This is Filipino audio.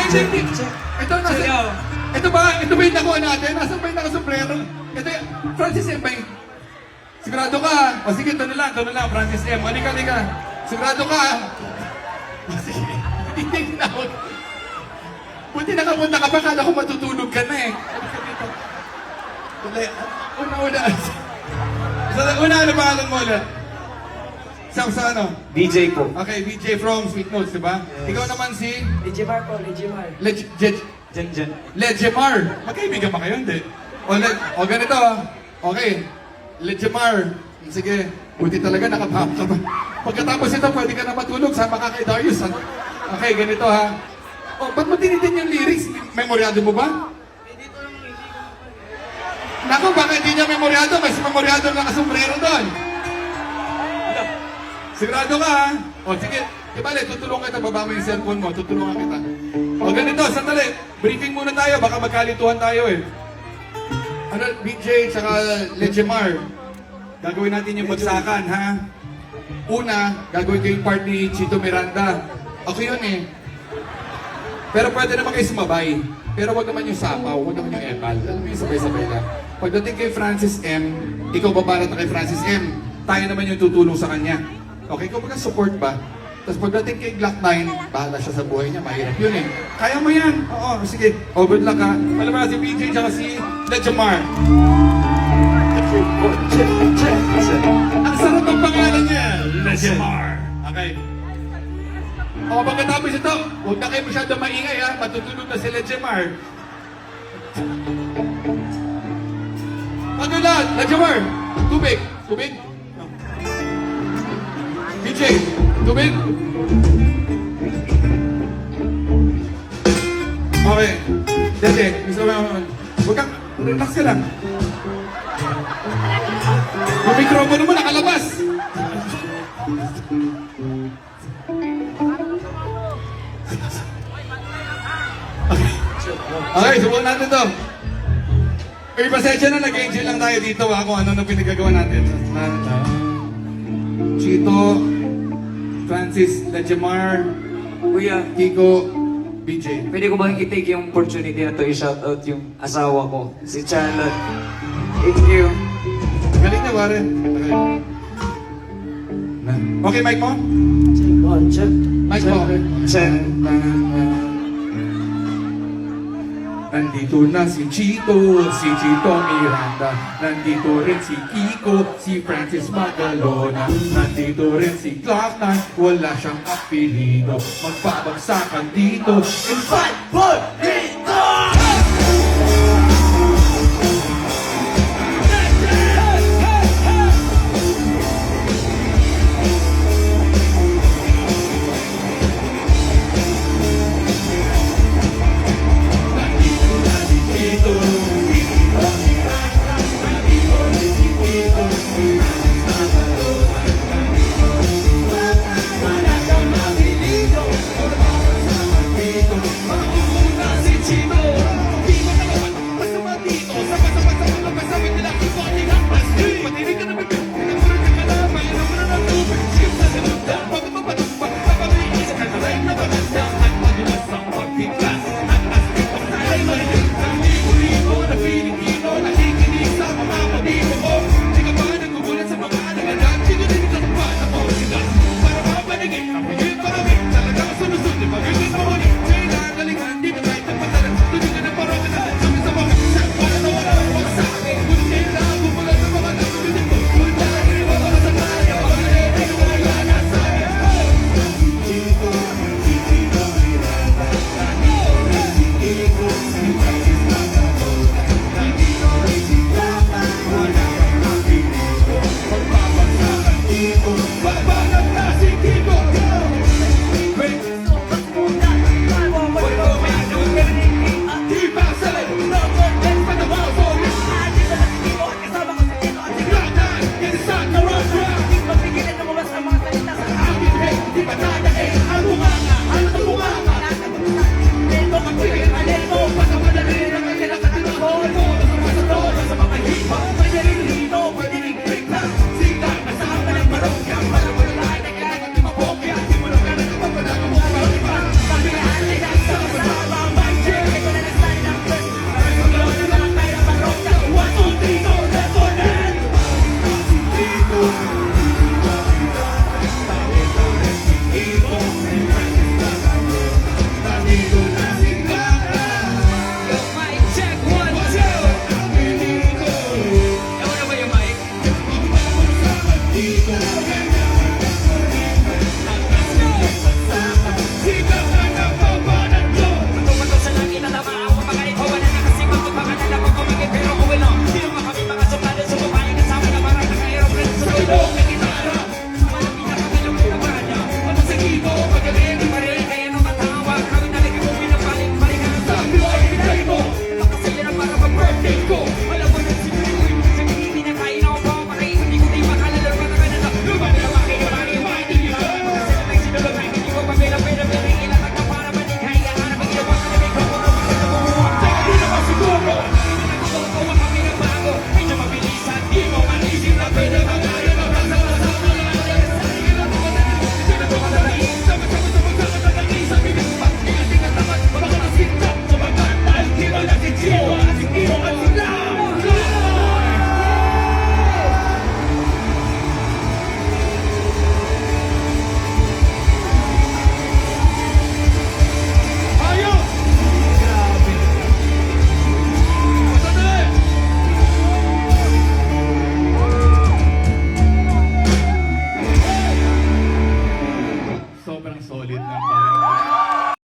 check. Ito, nasa... Ito ba yung nakuha natin? Nasaan ba yung nakasombrero? Ito yung... Francis M. ba yung... Sigurado ka? O sige, ito na lang, Francis M. Halika. Sigurado ka? O sige, hindi na ako. Buti nakapunta ka pa, kala ko matutulog ka na eh. Halika dito. Una. Una, ano pangalan mo ulit? Sa ano? DJ po. Okay, BJ from Sweet Notes, di ba? Yes. Ikaw naman si... Legimar po, Legimar. Jen. Legimar. Magkaibigan ba kayo? Hindi. O ganito. Okay. Legimar. Sige. Buti talaga nakapahap ka ba? Pagkatapos ito, pwede ka na matulog. Sama ka kay Darius. Ano? Okay, ganito ha. O, ba't mo tinitin yung lyrics? Memoryado mo ba? Naku, baka hindi niya memoryado. Mas memoryado na nakasombrero doon. Sigurado ka ha? O sige, ibalik, tutulungan kita, baba mo yung cellphone mo, tutulungan kita. O ganito, sandali, briefing muna tayo, baka magkalituhan tayo eh. Ano, BJ, tsaka Legimar, gagawin natin yung bagsakan ha? Una, gagawin ko yung part ni Chito Miranda. Ako yun eh. Pero pwede naman kayo sumabay. Pero wag naman yung sapaw, wag naman yung epal. Alam mo yung sabay-sabay lang. Pagdating kay Francis M, ikaw babarat na kay Francis M, tayo naman yung tutulong sa kanya. Okay, kung support ba? Tapos pagdating kay Glock 9, bahala siya sa buhay niya, mahirap yun eh. Kaya mo yan! Oo, sige, over luck ha. Alam mo na si PJ tsaka si Legimar. Ang sarap ang pangalan niya, Legimar. Okay. O, pagkatapos ito, huwag na kayo masyado maingay ha, matutulog na si Legimar. Ano lahat? Legimar, tubig. DJ, tubig. Okay. Dede, gusto mo, huwag kang, relax ka lang. Yung mikropono mo nakalabas. Okay, subukan natin to. Okay, pasensya na, nag-enjoy lang tayo dito ha, kung ano na pinagagawa natin. Chito, Francis, Legimar, Kuya, Kiko, BJ. pwede ko bang i-take yung opportunity na to i-shoutout yung asawa ko, si Charlotte. Thank you. Galing na, pare. Okay, mic mo? Check. Mic mo. Chen. Nandito na si Chito Miranda. Nandito rin si Kiko, si Francis Magalona. Nandito rin si Glock 9, wala siyang apelido. Magpabagsakan dito in 5, 4, 3,